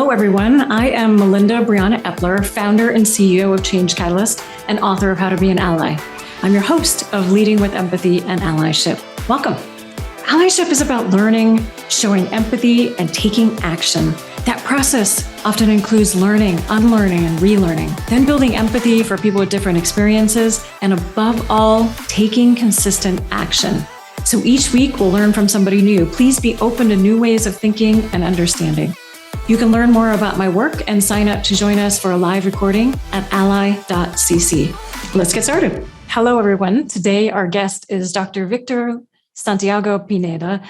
Hello, everyone. I am Melinda Brianna Epler, founder and CEO of Change Catalyst and author of How to Be an Ally. I'm your host of Leading with Empathy and Allyship. Welcome. Allyship is about learning, showing empathy, and taking action. That process often includes learning, unlearning, and relearning, then building empathy for people with different experiences, and above all, taking consistent action. So each week we'll learn from somebody new. Please be open to new ways of thinking and understanding. You can learn more about my work and sign up to join us for a live recording at ally.cc. Let's get started. Hello, everyone. Today, our guest is Dr. Victor Santiago Pineda,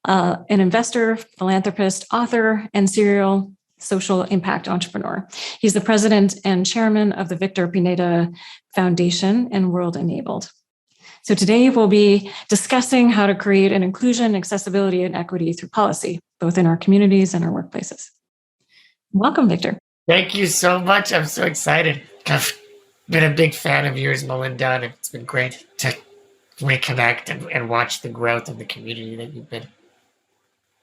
an investor, philanthropist, author, and serial social impact entrepreneur. He's the president and chairman of the Victor Pineda Foundation and World Enabled. So today we'll be discussing how to create an inclusion, accessibility, and equity through policy, both in our communities and our workplaces. Welcome, Victor. Thank you so much. I'm so excited. I've been a big fan of yours, Melinda, and it's been great to reconnect and watch the growth of the community that you've been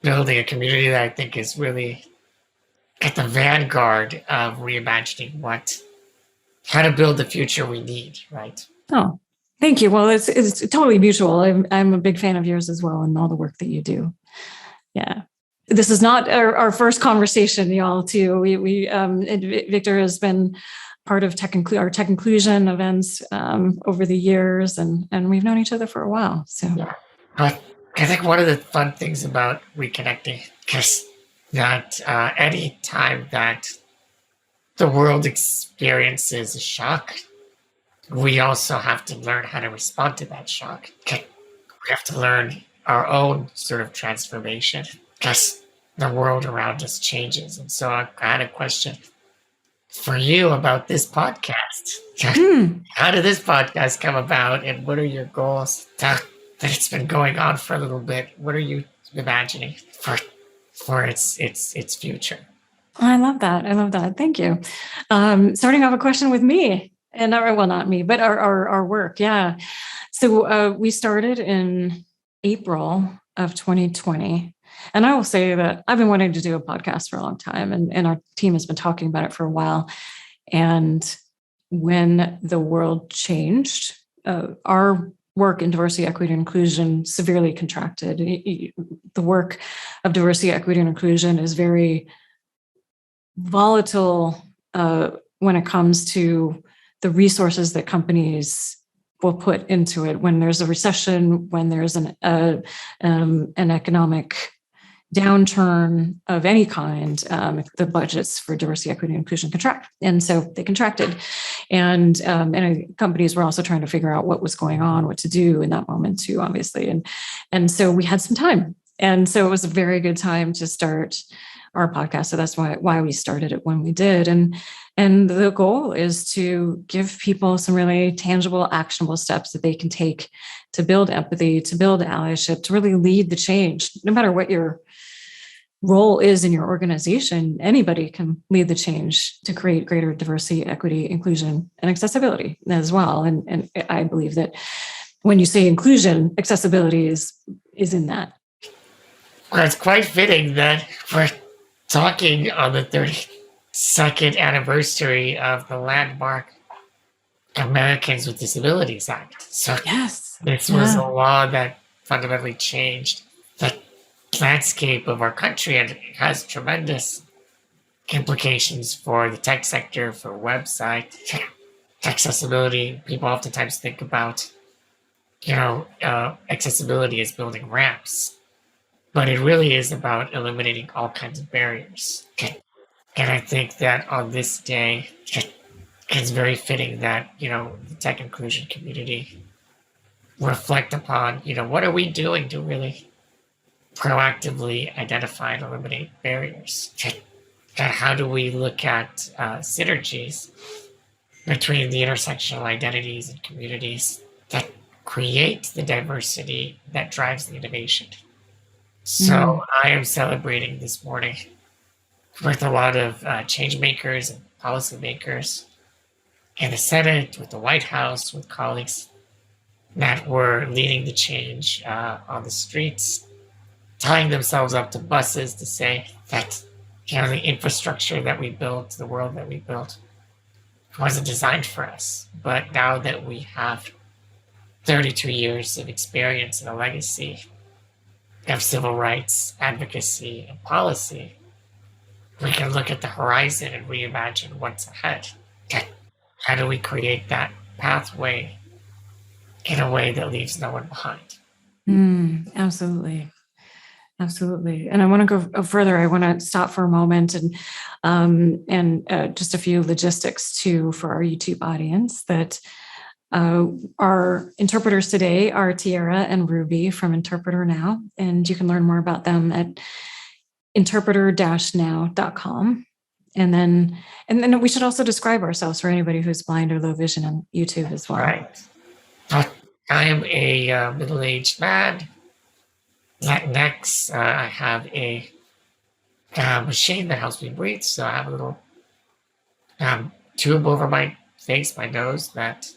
building, a community that I think is really at the vanguard of reimagining how to build the future we need, right? Oh, thank you. Well, it's totally mutual. I'm a big fan of yours as well and all the work that you do. Yeah. This is not our first conversation, y'all, too. Victor has been part of our Tech Inclusion events over the years, and we've known each other for a while. So, yeah. But I think one of the fun things about reconnecting is that any time that the world experiences a shock, we also have to learn how to respond to that shock. We have to learn our own sort of transformation because the world around us changes. And so I had a question for you about this podcast. How did this podcast come about, and what are your goals? That it's been going on for a little bit. What are you imagining for its future? I love that. Thank you. Starting off a question with me. And not me, but our work. Yeah. So we started in April of 2020. And I will say that I've been wanting to do a podcast for a long time, and our team has been talking about it for a while. And when the world changed, our work in diversity, equity, and inclusion severely contracted. The work of diversity, equity, and inclusion is very volatile when it comes to the resources that companies will put into it when there's a recession, when there's an economic downturn of any kind. The budgets for diversity, equity, and inclusion contract, and so they contracted. And companies were also trying to figure out what was going on, what to do in that moment too, obviously. And so we had some time, and so it was a very good time to start our podcast. So that's why we started it when we did. And the goal is to give people some really tangible, actionable steps that they can take to build empathy, to build allyship, to really lead the change. No matter what your role is in your organization, anybody can lead the change to create greater diversity, equity, inclusion, and accessibility as well. And I believe that when you say inclusion, accessibility is in that. Well, it's quite fitting that we're talking on the 32nd anniversary of the landmark Americans with Disabilities Act. So yes, this was a law that fundamentally changed the landscape of our country, and it has tremendous implications for the tech sector, for website accessibility. People oftentimes think about, accessibility as building ramps, but it really is about eliminating all kinds of barriers. And I think that on this day, it's very fitting that, the tech inclusion community reflect upon, what are we doing to really proactively identify and eliminate barriers? And how do we look at synergies between the intersectional identities and communities that create the diversity that drives the innovation? So I am celebrating this morning with a lot of change makers and policymakers in the Senate, with the White House, with colleagues that were leading the change on the streets, tying themselves up to buses to say that the infrastructure that we built, the world that we built, wasn't designed for us. But now that we have 32 years of experience and a legacy of civil rights advocacy and policy, we can look at the horizon and reimagine what's ahead. How do we create that pathway in a way that leaves no one behind? Absolutely. Absolutely. And I want to go further. I want to stop for a moment and just a few logistics too for our YouTube audience. That our interpreters today are Tiara and Ruby from Interpreter Now, and you can learn more about them at interpreter-now.com. And then we should also describe ourselves for anybody who's blind or low vision on YouTube as well. Right. I am a middle-aged man. Latinx. I have a machine that helps me breathe, so I have a little tube over my face, my nose, that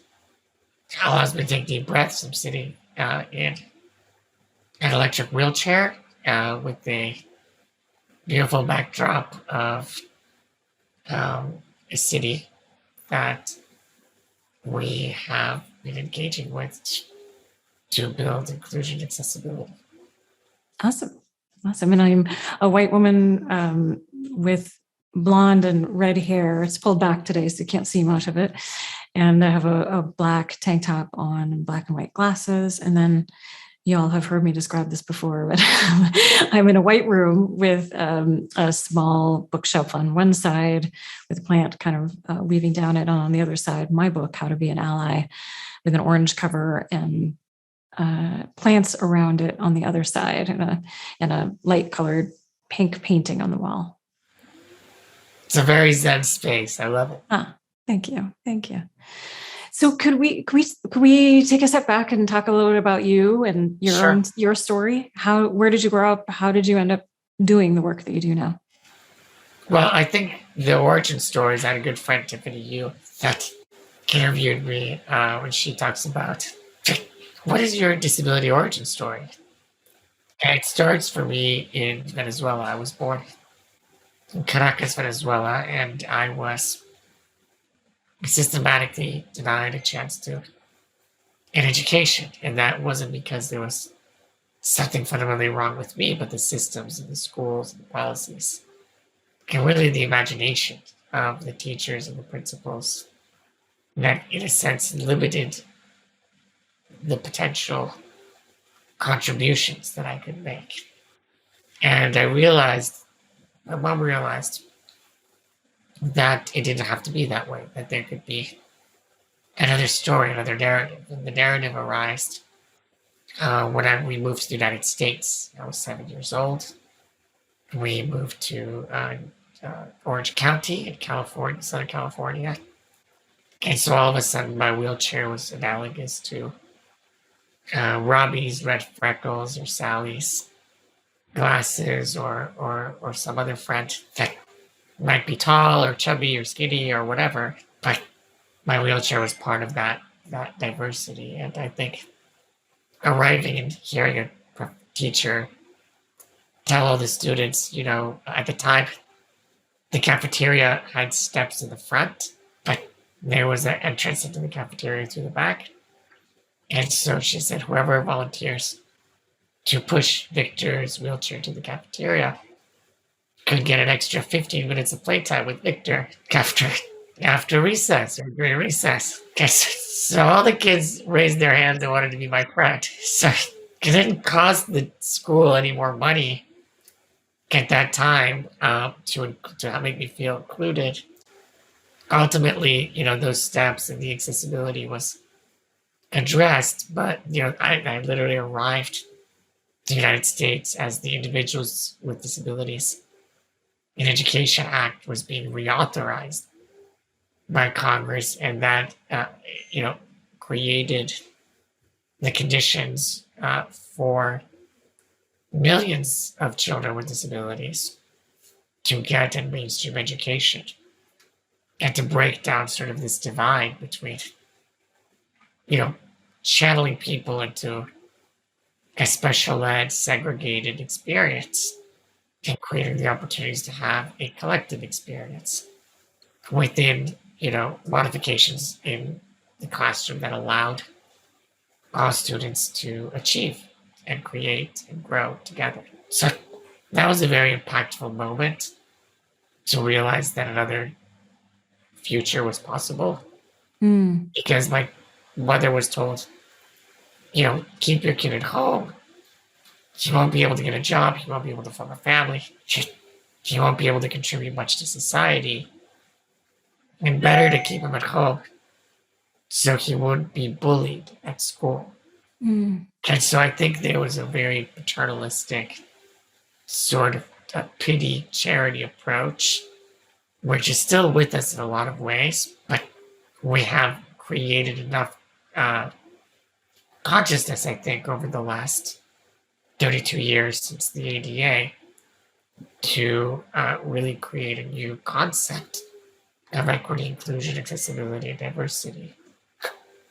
allows me to take deep breaths. I'm sitting in an electric wheelchair with a beautiful backdrop of a city that we have been engaging with to build inclusion and accessibility. Awesome. And I'm a white woman with blonde and red hair. It's pulled back today, so you can't see much of it. And I have a black tank top on and black and white glasses. And then you all have heard me describe this before, but I'm in a white room with a small bookshelf on one side with a plant kind of weaving down it. On the other side, my book, How to Be an Ally, with an orange cover and plants around it on the other side, and a light colored pink painting on the wall. It's a very zen space. I love it. Thank you. So could we take a step back and talk a little bit about you and your story? Where did you grow up? How did you end up doing the work that you do now? Well, I think the origin stories, I had a good friend, Tiffany Yu, that interviewed me when she talks about, what is your disability origin story? And it starts for me in Venezuela. I was born in Caracas, Venezuela, and I was systematically denied a chance to an education. And that wasn't because there was something fundamentally wrong with me, but the systems and the schools and the policies, and really the imagination of the teachers and the principals that, in a sense, limited the potential contributions that I could make. And my mom realized that it didn't have to be that way, that there could be another story, another narrative. And the narrative arose when we moved to the United States. I was 7 years old. We moved to Orange County in California, Southern California. And so all of a sudden my wheelchair was analogous to Robbie's red freckles or Sally's glasses or some other friend that might be tall or chubby or skinny or whatever, but my wheelchair was part of that diversity. And I think arriving and hearing a teacher tell all the students, at the time, the cafeteria had steps in the front, but there was an entrance into the cafeteria through the back. And so she said, whoever volunteers to push Victor's wheelchair to the cafeteria could get an extra 15 minutes of playtime with Victor after recess or during recess. Okay, so all the kids raised their hands and wanted to be my friend. So it didn't cost the school any more money at that time to make me feel included. Ultimately, those steps and the accessibility was addressed, but I literally arrived to the United States as the Individuals with Disabilities in Education Act was being reauthorized by Congress, and that created the conditions for millions of children with disabilities to get a mainstream education and to break down sort of this divide between channeling people into a special ed segregated experience and creating the opportunities to have a collective experience within, modifications in the classroom that allowed all students to achieve and create and grow together. So that was a very impactful moment to realize that another future was possible, because my mother was told, keep your kid at home. He won't be able to get a job. He won't be able to form a family. He won't be able to contribute much to society. And better to keep him at home so he wouldn't be bullied at school. And so I think there was a very paternalistic sort of a pity charity approach, which is still with us in a lot of ways, but we have created enough consciousness, I think, over the last 32 years since the ADA to really create a new concept of equity, inclusion, accessibility, and diversity.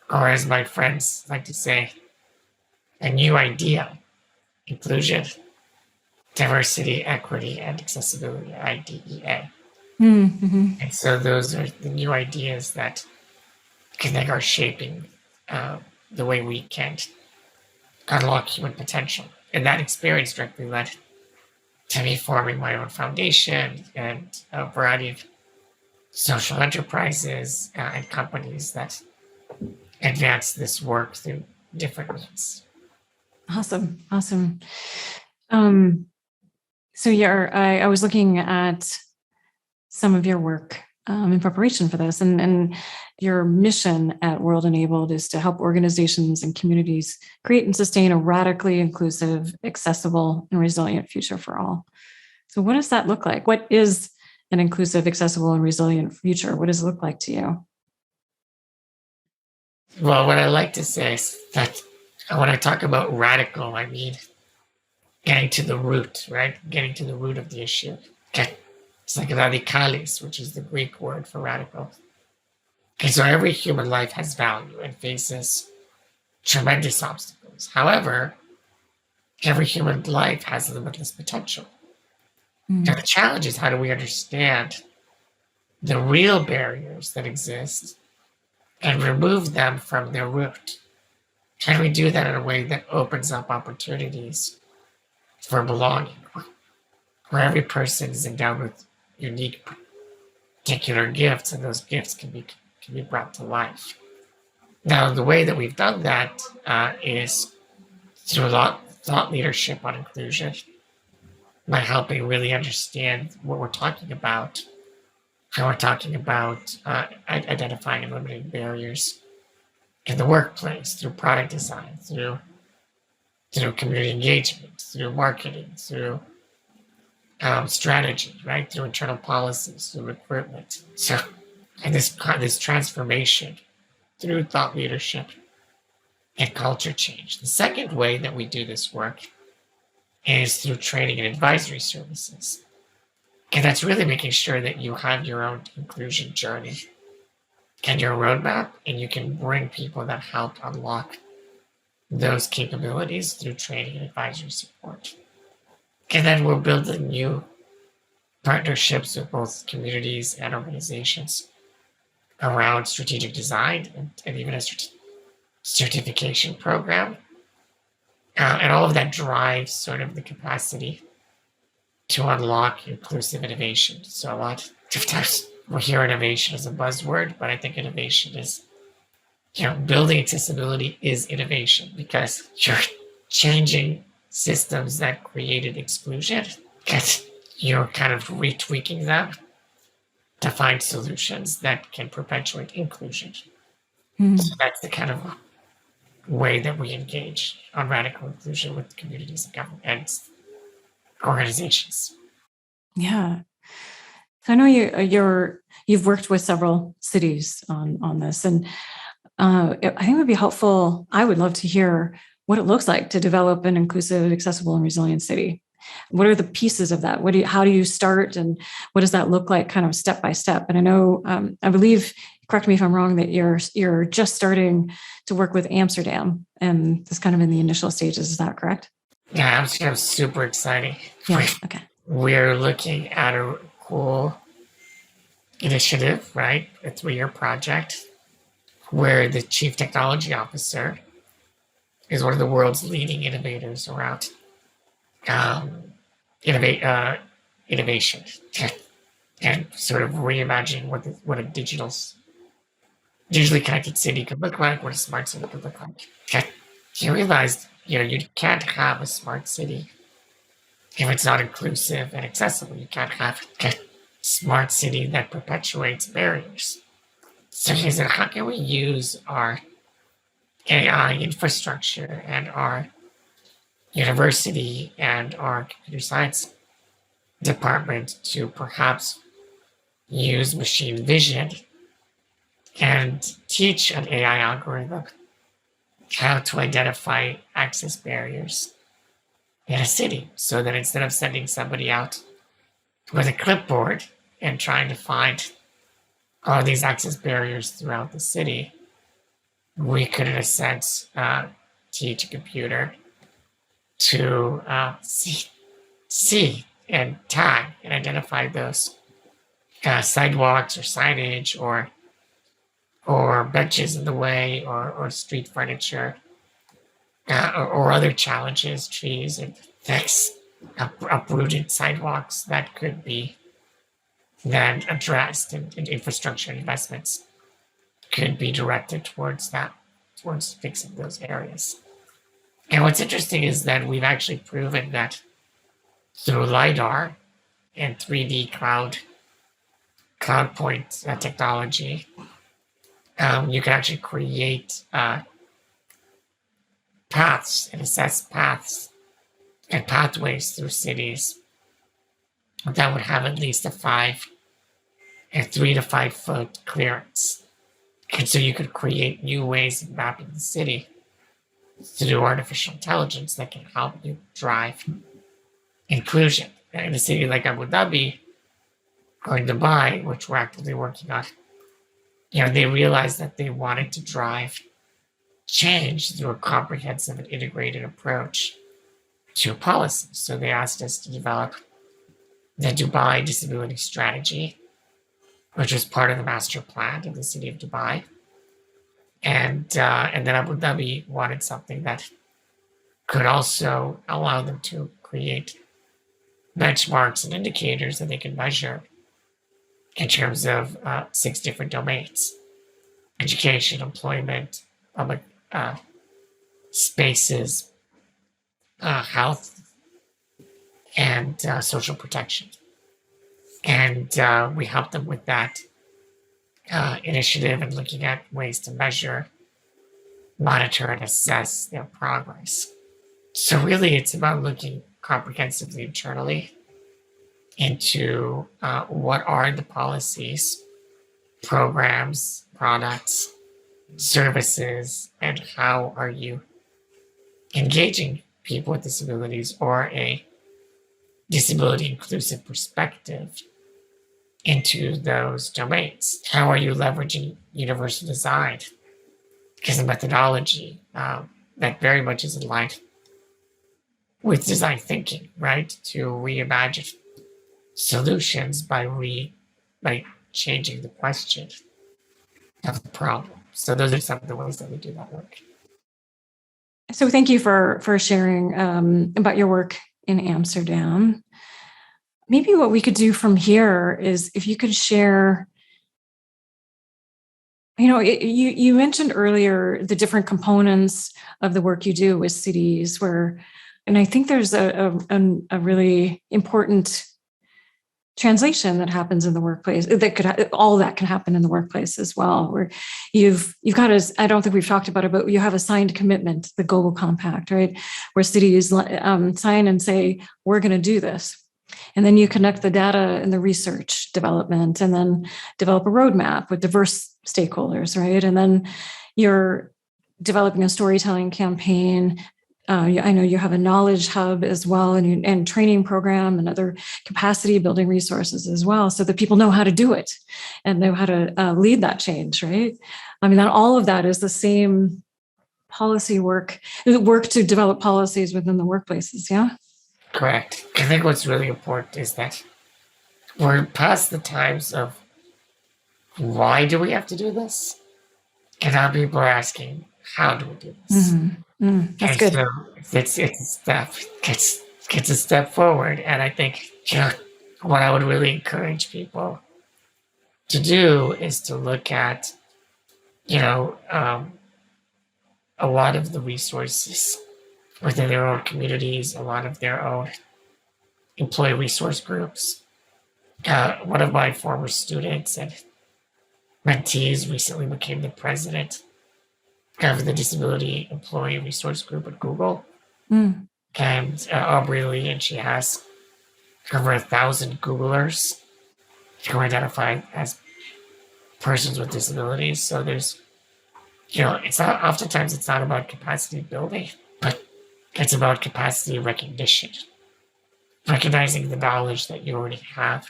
Or as my friends like to say, a new idea: inclusion, diversity, equity, and accessibility, IDEA. And so those are the new ideas that I think are shaping the way we can unlock human potential. And that experience directly led to me forming my own foundation and a variety of social enterprises and companies that advance this work through different means. Awesome. So I was looking at some of your work in preparation for this, and your mission at World Enabled is to help organizations and communities create and sustain a radically inclusive, accessible, and resilient future for all. So what does that look like? What is an inclusive, accessible, and resilient future? What does it look like to you? Well, what I like to say is that when I talk about radical, I mean getting to the root, right? Getting to the root of the issue. Okay. It's like radicalis, which is the Greek word for radical. Okay, so every human life has value and faces tremendous obstacles. However, every human life has limitless potential. Now, the challenge is, how do we understand the real barriers that exist and remove them from their root? How do we do that in a way that opens up opportunities for belonging, where every person is endowed with unique, particular gifts, and those gifts can be brought to life? Now, the way that we've done that is through thought leadership on inclusion, by helping really understand what we're talking about, how we're talking about identifying and eliminating barriers in the workplace, through product design, through community engagement, through marketing, through strategy, right? Through internal policies, through recruitment. So, and this transformation through thought leadership and culture change. The second way that we do this work is through training and advisory services. And that's really making sure that you have your own inclusion journey and your roadmap, and you can bring people that help unlock those capabilities through training and advisory support. And then we're building new partnerships with both communities and organizations around strategic design and even a certification program. And all of that drives sort of the capacity to unlock inclusive innovation. So a lot of times we hear innovation as a buzzword, but I think innovation is, building accessibility is innovation, because you're changing systems that created exclusion, and you're kind of retweaking them to find solutions that can perpetuate inclusion. So that's the kind of way that we engage on radical inclusion with communities and government and organizations. Yeah. So I know you've worked with several cities on this, and I think it would be helpful. I would love to hear what it looks like to develop an inclusive, accessible, and resilient city. What are the pieces of that? How do you start, and what does that look like, kind of step by step? And I know, I believe, correct me if I'm wrong, that you're just starting to work with Amsterdam, and this kind of in the initial stages. Is that correct? Yeah, Amsterdam's super exciting. Yeah. Okay. we're looking at a cool initiative, right? A 3-year project where the chief technology officer is one of the world's leading innovators around um, innovate innovation and sort of reimagining what a digitally connected city could look like, what a smart city could look like. You realize, you can't have a smart city if it's not inclusive and accessible. You can't have a smart city that perpetuates barriers. So he said, how can we use our AI infrastructure and our university and our computer science department to perhaps use machine vision and teach an AI algorithm how to identify access barriers in a city, so that instead of sending somebody out with a clipboard and trying to find all these access barriers throughout the city, we could, in a sense, teach a computer to see and tag and identify those sidewalks or signage or benches in the way or street furniture or other challenges, trees and things, uprooted sidewalks that could be then addressed, and infrastructure investments could be directed towards fixing those areas. And what's interesting is that we've actually proven that through LiDAR and 3D cloud point technology, you can actually create paths and assess paths and pathways through cities that would have at least a 3 to 5 foot clearance. And so you could create new ways of mapping the city through artificial intelligence that can help you drive inclusion. In a city like Abu Dhabi or Dubai, which we're actively working on, they realized that they wanted to drive change through a comprehensive and integrated approach to policy. So they asked us to develop the Dubai Disability Strategy, which was part of the master plan of the city of Dubai. And then Abu Dhabi wanted something that could also allow them to create benchmarks and indicators that they can measure in terms of 6 different domains: education, employment, public spaces, health, and social protection. And we helped them with that initiative and looking at ways to measure, monitor, and assess their progress. So really, it's about looking comprehensively internally into what are the policies, programs, products, services, and how are you engaging people with disabilities or a disability inclusive perspective into those domains. How are you leveraging universal design as a methodology that very much is in line with design thinking, right? To reimagine solutions by changing the question of the problem. So those are some of the ways that we do that work. So thank you for sharing about your work in Amsterdam. Maybe what we could do from here is if you could share, you mentioned earlier the different components of the work you do with cities and I think there's a really important translation that happens in the workplace all that can happen in the workplace as well, where you've got I don't think we've talked about it, but you have a signed commitment, the Global Compact, right? Where cities sign and say, we're going to do this. And then you connect the data and the research development and then develop a roadmap with diverse stakeholders, right? And then you're developing a storytelling campaign. I know you have a knowledge hub as well, and training program and other capacity building resources as well, so that people know how to do it and know how to lead that change, right? I mean, all of that is the same policy work to develop policies within the workplaces, yeah? Correct. I think what's really important is that we're past the times of why do we have to do this? And now people are asking, how do we do this? That's And good. so it's a step, it's a step forward. And I think, what I would really encourage people to do is to look at, a lot of the resources within their own communities, a lot of their own employee resource groups. One of my former students and mentees recently became the president of the Disability Employee Resource Group at Google. And Aubrey Lee, and she has over 1,000 Googlers who are identified as persons with disabilities. So there's, it's not, oftentimes it's not about capacity building, but it's about capacity recognition, recognizing the knowledge that you already have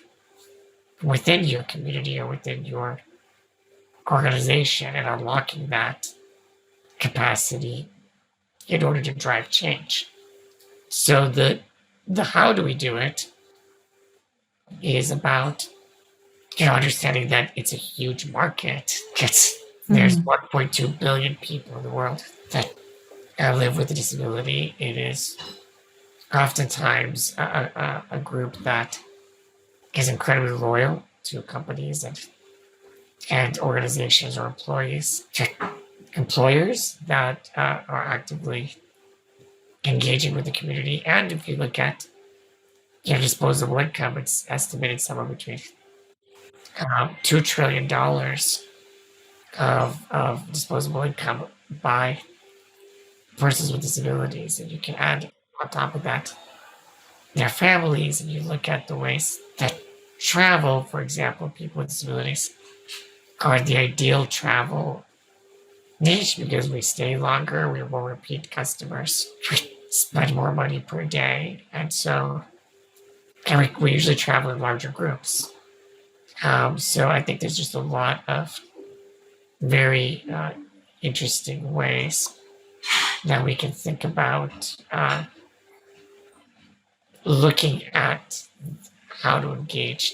within your community or within your organization and unlocking that capacity in order to drive change. So the how do we do it is about understanding that it's a huge market. There's 1.2 billion people in the world that live with a disability. It is oftentimes a group that is incredibly loyal to companies and organizations or employers that are actively engaging with the community. And if you look at disposable income, it's estimated somewhere between $2 trillion of disposable income by persons with disabilities. And you can add on top of that their families, and you look at the ways that travel, for example, people with disabilities are the ideal travel niche because we stay longer, we're more repeat customers, we spend more money per day, and we usually travel in larger groups. So I think there's just a lot of very interesting ways that we can think about looking at how to engage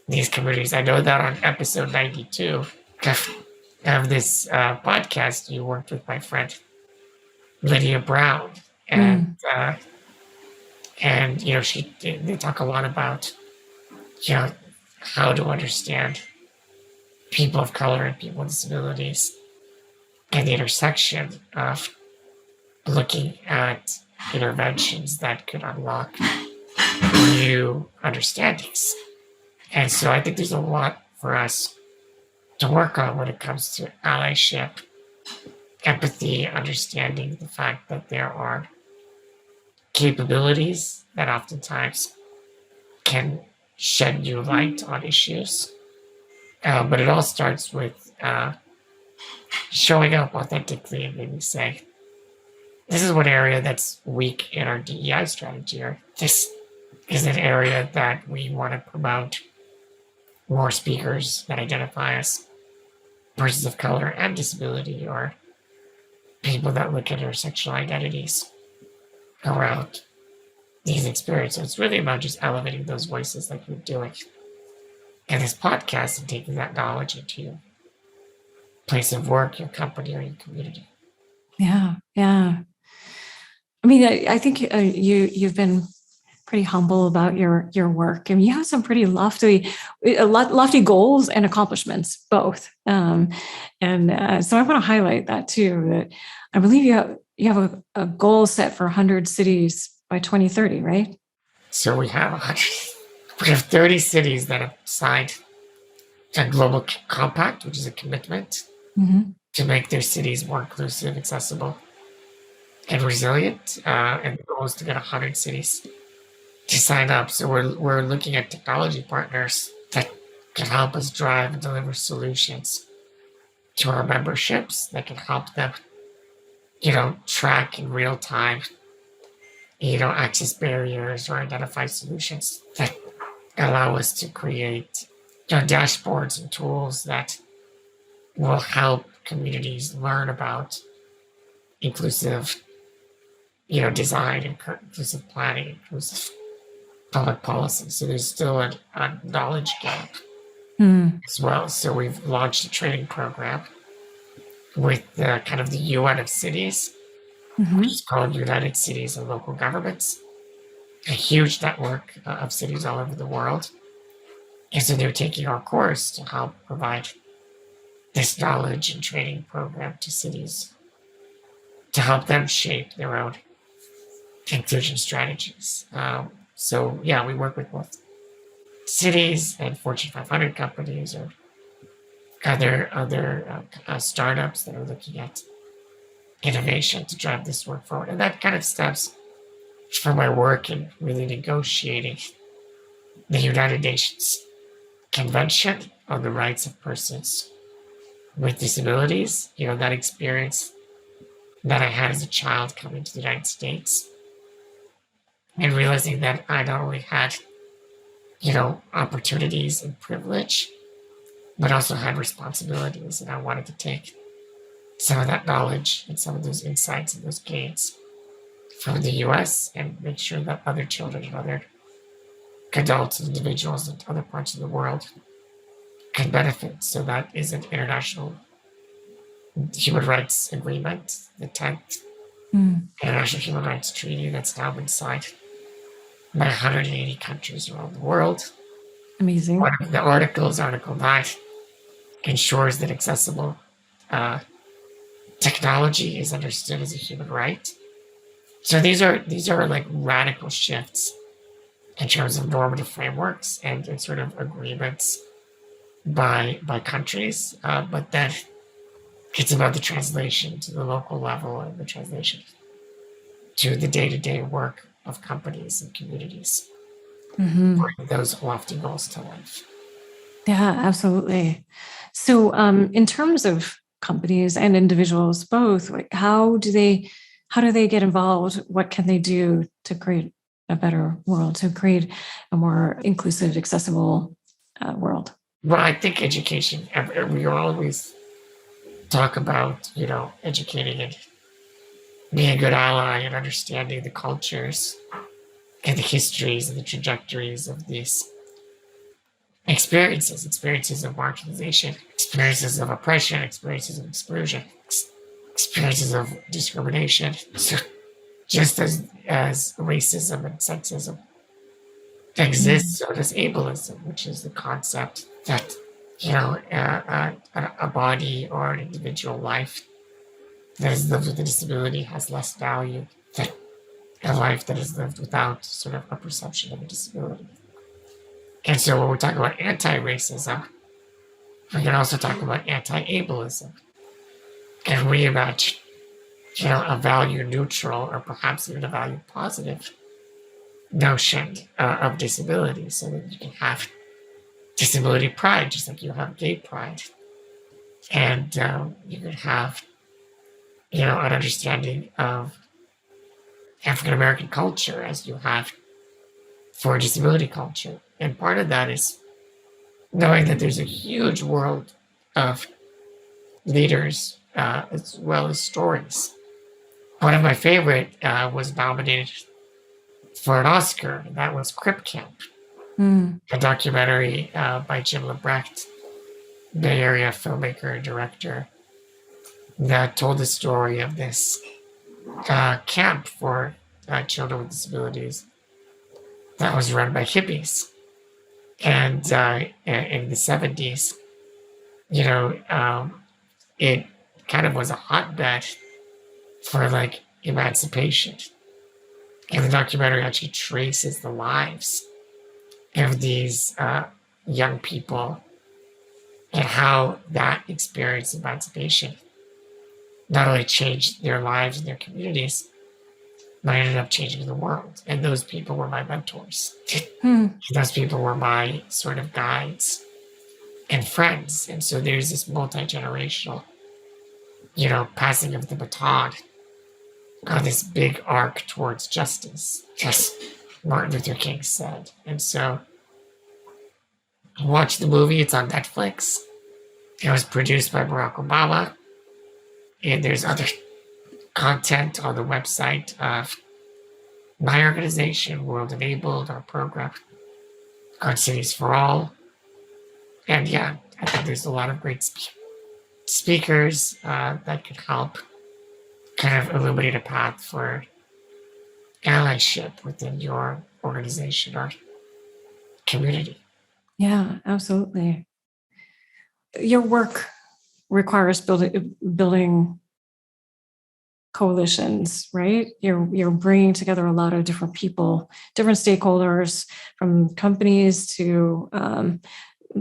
these communities. I know that on episode 92 of this podcast, you worked with my friend Lydia Brown, and they talk a lot about how to understand people of color and people with disabilities and the intersection of looking at interventions that could unlock new understandings. And so I think there's a lot for us to work on when it comes to allyship, empathy, understanding the fact that there are capabilities that oftentimes can shed new light on issues. But it all starts with showing up authentically and maybe say, this is one area that's weak in our DEI strategy, or this is an area that we want to promote more speakers that identify as persons of color and disability, or people that look at intersectional identities around these experiences. So it's really about just elevating those voices like you're doing in this podcast and taking that knowledge into your place of work, your company, or your community. Yeah. I mean, I think you've been pretty humble about your work. I mean, you have some pretty lofty goals and accomplishments, both. So I want to highlight that too. That I believe you have a goal set for 100 cities by 2030, right? So we have 30 cities that have signed a global compact, which is a commitment to make their cities more inclusive, accessible, and resilient. And the goal is to get 100 cities to sign up. So we're looking at technology partners that can help us drive and deliver solutions to our memberships that can help them, track in real time, access barriers or identify solutions that allow us to create dashboards and tools that will help communities learn about inclusive design, inclusive planning, inclusive public policy. So there's still a knowledge gap as well. So we've launched a training program with kind of the UN of cities, which is called United Cities and Local Governments, a huge network of cities all over the world. And so they're taking our course to help provide this knowledge and training program to cities to help them shape their own inclusion strategies. So yeah, we work with both cities and Fortune 500 companies or other startups that are looking at innovation to drive this work forward. And that kind of stems from my work in really negotiating the United Nations Convention on the Rights of Persons with Disabilities. That experience that I had as a child coming to the United States and realizing that I not only had, opportunities and privilege, but also had responsibilities. And I wanted to take some of that knowledge and some of those insights and those gains from the US and make sure that other children and other adults and individuals in other parts of the world can benefit. So that is an international human rights agreement, the 10th International Human Rights Treaty that's now been signed by 180 countries around the world. Amazing. One of the articles, Article 9, ensures that accessible technology is understood as a human right. So these are like radical shifts in terms of normative frameworks and sort of agreements by countries, but then it's about the translation to the local level and the translation to the day-to-day work of companies and communities, bring those lofty goals to life. Yeah, absolutely. So in terms of companies and individuals both, like how do they get involved? What can they do to create a better world, to create a more inclusive, accessible world? Well, I think education, we always talk about, educating and being a good ally and understanding the cultures and the histories and the trajectories of these experiences of marginalization, experiences of oppression, experiences of exclusion, experiences of discrimination. So just as racism and sexism exists, so does ableism, which is the concept that a body or an individual life that is lived with a disability has less value than a life that is lived without sort of a perception of a disability. And so when we talk about anti-racism, we can also talk about anti-ableism and reimagine, a value neutral or perhaps even a value positive notion of disability, so that you can have disability pride, just like you have gay pride. And you can have, an understanding of African American culture as you have for disability culture. And part of that is knowing that there's a huge world of leaders as well as stories. One of my favorite was nominated for an Oscar, and that was Crip Camp, a documentary by Jim Lebrecht, Bay Area filmmaker and director, that told the story of this camp for children with disabilities that was run by hippies. And in the 70s, it kind of was a hotbed for like emancipation. And the documentary actually traces the lives of these young people and how that experience of emancipation not only changed their lives and their communities, but ended up changing the world. And those people were my mentors. Those people were my sort of guides and friends. And so there's this multi-generational, passing of the baton on this big arc towards justice, just Martin Luther King said. And so watch the movie. It's on Netflix. It was produced by Barack Obama. And there's other content on the website of my organization, World Enabled, our program, Card Cities for All. And yeah, I think there's a lot of great speakers that can help kind of illuminate a path for allyship within your organization or community. Yeah, absolutely. Your work requires building coalitions, right? You're bringing together a lot of different people, different stakeholders, from companies to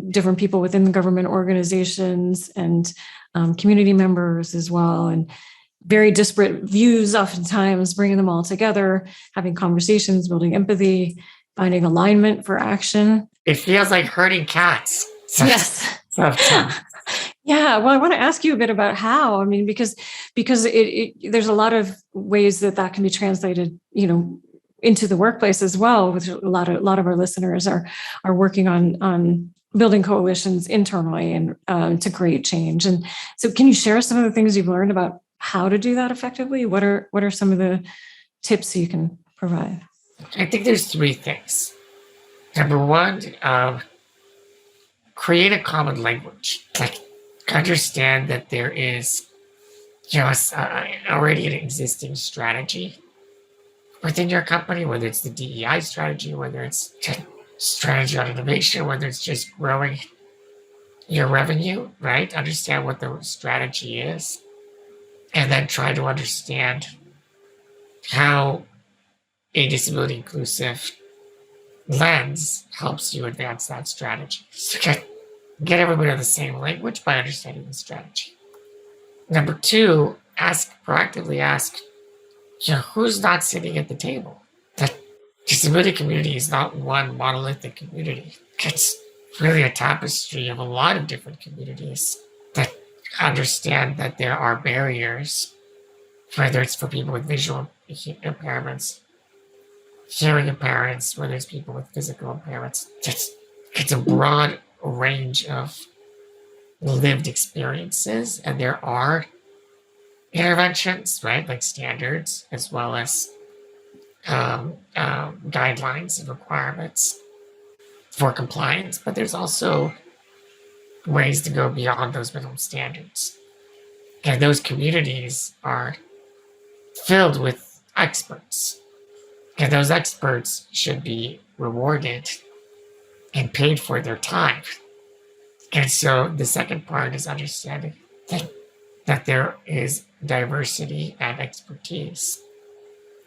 different people within the government organizations and community members as well, and very disparate views oftentimes, bringing them all together, having conversations, building empathy, finding alignment for action. It feels like herding cats. Yes. Yeah, well, I want to ask you a bit about how. I mean, because there's a lot of ways that can be translated, into the workplace as well. With a lot of our listeners are working on building coalitions internally and to create change. And so, can you share some of the things you've learned about how to do that effectively? What are some of the tips you can provide? I think there's three things. Number one, create a common language. Like, understand that there is, already an existing strategy within your company, whether it's the DEI strategy, whether it's strategy on innovation, whether it's just growing your revenue, right? Understand what the strategy is, and then try to understand how a disability inclusive lens helps you advance that strategy. So get everybody on the same language by understanding the strategy. Number two, proactively ask, who's not sitting at the table? The disability community is not one monolithic community. It's really a tapestry of a lot of different communities that understand that there are barriers, whether it's for people with visual impairments, hearing impairments, whether it's people with physical impairments. It's a broad range of lived experiences, and there are interventions, right, like standards, as well as guidelines and requirements for compliance, but there's also ways to go beyond those minimum standards. And those communities are filled with experts, and those experts should be rewarded and paid for their time. And so the second part is understanding that there is diversity and expertise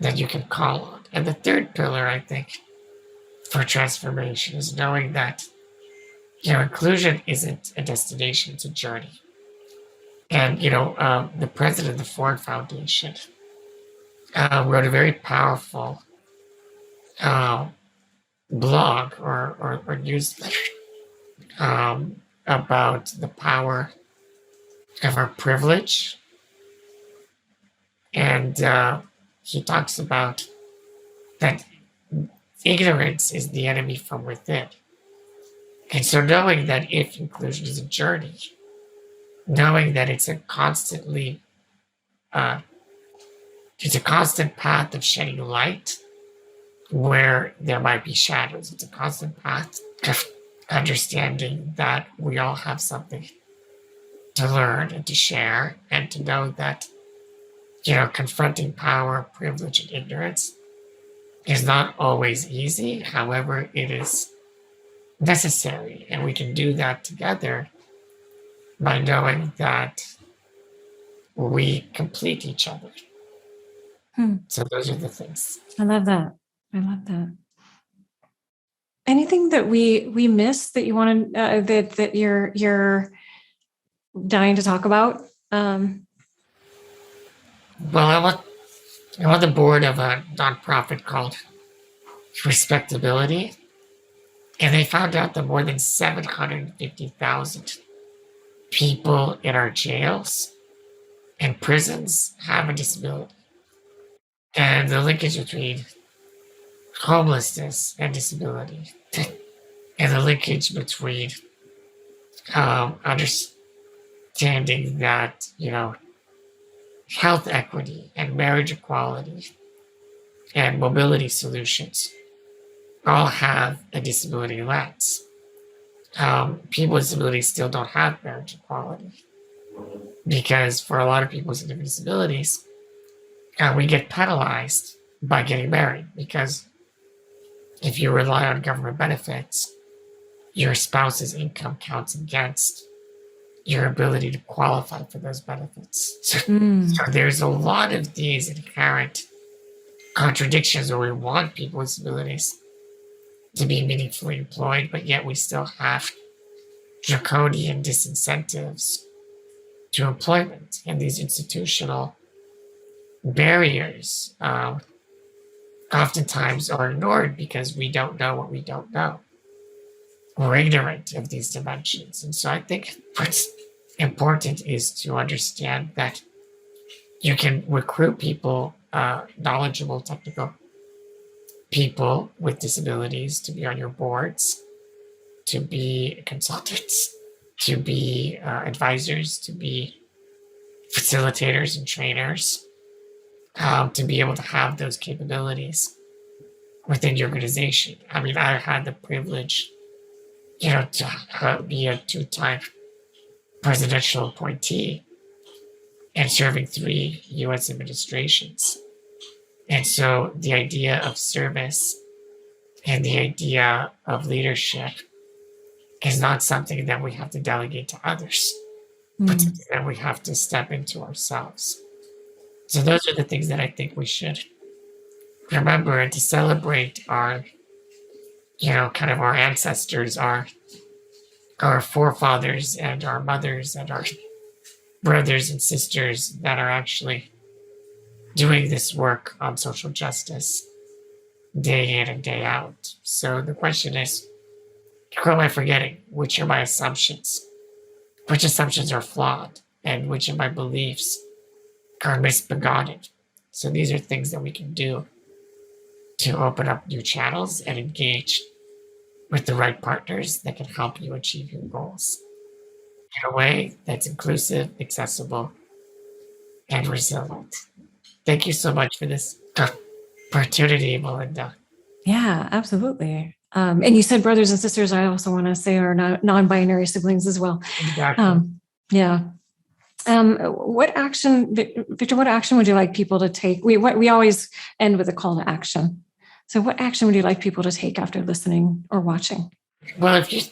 that you can call on. And the third pillar, I think, for transformation is knowing that, inclusion isn't a destination, it's a journey. And, the president of the Ford Foundation wrote a very powerful blog or newsletter about the power of our privilege. And he talks about that ignorance is the enemy from within. And so knowing that if inclusion is a journey, knowing that it's a constant path of shedding light where there might be shadows. It's a constant path of understanding that we all have something to learn and to share, and to know that, confronting power, privilege, and ignorance is not always easy. However, it is necessary, and we can do that together by knowing that we complete each other. So those are the things. I love that. Anything that we missed that you want to that you're dying to talk about? Well, I'm on the board of a nonprofit called Respectability, and they found out that more than 750,000 people in our jails and prisons have a disability. And the linkage between homelessness and disability, and the linkage between understanding that, health equity and marriage equality and mobility solutions all have a disability lens. People with disabilities still don't have marriage equality because for a lot of people with disabilities, we get penalized by getting married because if you rely on government benefits, your spouse's income counts against your ability to qualify for those benefits. So there's a lot of these inherent contradictions where we want people with disabilities to be meaningfully employed, but yet we still have draconian disincentives to employment, and these institutional barriers oftentimes are ignored because we don't know what we don't know. We're ignorant of these dimensions. And so I think what's important is to understand that you can recruit people, knowledgeable, technical people with disabilities to be on your boards, to be consultants, to be advisors, to be facilitators and trainers, to be able to have those capabilities within your organization. I mean, I had the privilege, to be a 2-time presidential appointee and serving 3 U.S. administrations. And so the idea of service and the idea of leadership is not something that we have to delegate to others, but something that we have to step into ourselves. So those are the things that I think we should remember and to celebrate our, kind of our ancestors, our forefathers and our mothers and our brothers and sisters that are actually doing this work on social justice day in and day out. So the question is, who am I forgetting? Which are my assumptions? Which assumptions are flawed? And which of my beliefs are misbegotten? So these are things that we can do to open up new channels and engage with the right partners that can help you achieve your goals in a way that's inclusive, accessible, and resilient. Thank you so much for this opportunity, Melinda. Yeah, absolutely. And you said brothers and sisters, I also want to say are non-binary siblings as well. Exactly. Yeah. What action, Victor, what action would you like people to take? We always end with a call to action. So what action would you like people to take after listening or watching? Well, if you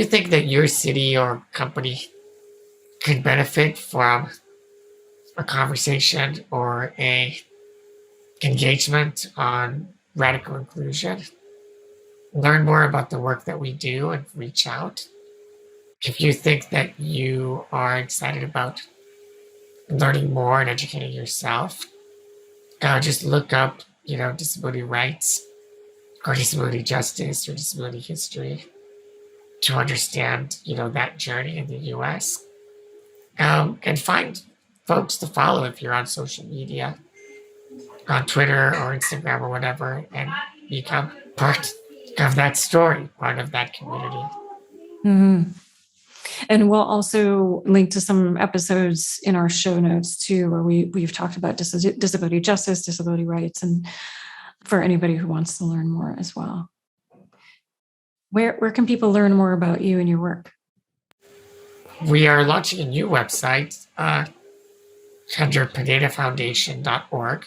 think that your city or company could benefit from a conversation or a engagement on radical inclusion, learn more about the work that we do and reach out. If you think that you are excited about learning more and educating yourself, just look up, disability rights or disability justice or disability history to understand, that journey in the US. And find folks to follow if you're on social media, on Twitter or Instagram or whatever, and become part of that story, part of that community. Mm-hmm. And we'll also link to some episodes in our show notes too, where we've talked about disability justice, disability rights, and for anybody who wants to learn more as well. Where can people learn more about you and your work? We are launching a new website under PinedaFoundation.org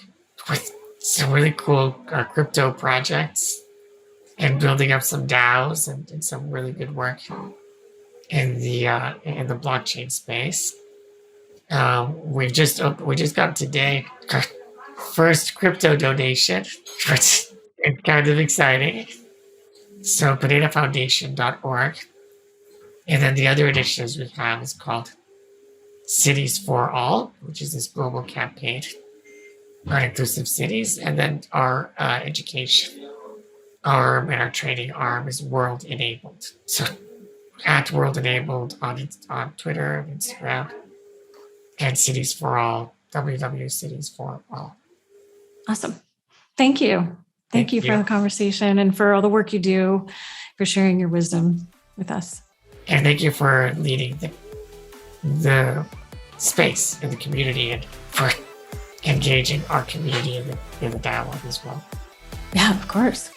with some really cool crypto projects and building up some DAOs and some really good work in the blockchain space. We just got today our first crypto donation, which is kind of exciting. So PinedaFoundation.org. And then the other initiatives we have is called Cities for All, which is this global campaign on inclusive cities. And then our education arm and our training arm is World Enabled. So at World Enabled on Twitter and Instagram, and Cities for All, www.cities4all. Awesome. Thank you. Thank you for the conversation and for all the work you do, for sharing your wisdom with us. And thank you for leading the space in the community and for engaging our community in the dialogue as well. Yeah, of course.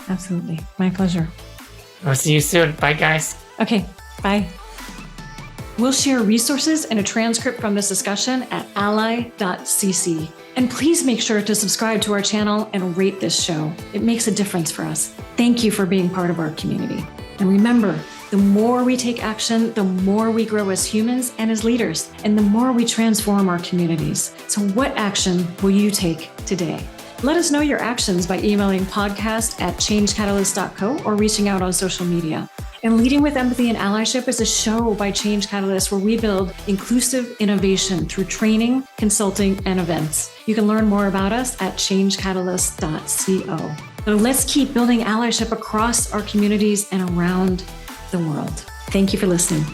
Absolutely. My pleasure. I'll see you soon. Bye, guys. Okay, bye. We'll share resources and a transcript from this discussion at ally.cc. And please make sure to subscribe to our channel and rate this show. It makes a difference for us. Thank you for being part of our community. And remember, the more we take action, the more we grow as humans and as leaders, and the more we transform our communities. So what action will you take today? Let us know your actions by emailing podcast@changecatalyst.co or reaching out on social media. And Leading with Empathy and Allyship is a show by Change Catalyst where we build inclusive innovation through training, consulting, and events. You can learn more about us at changecatalyst.co. So let's keep building allyship across our communities and around the world. Thank you for listening.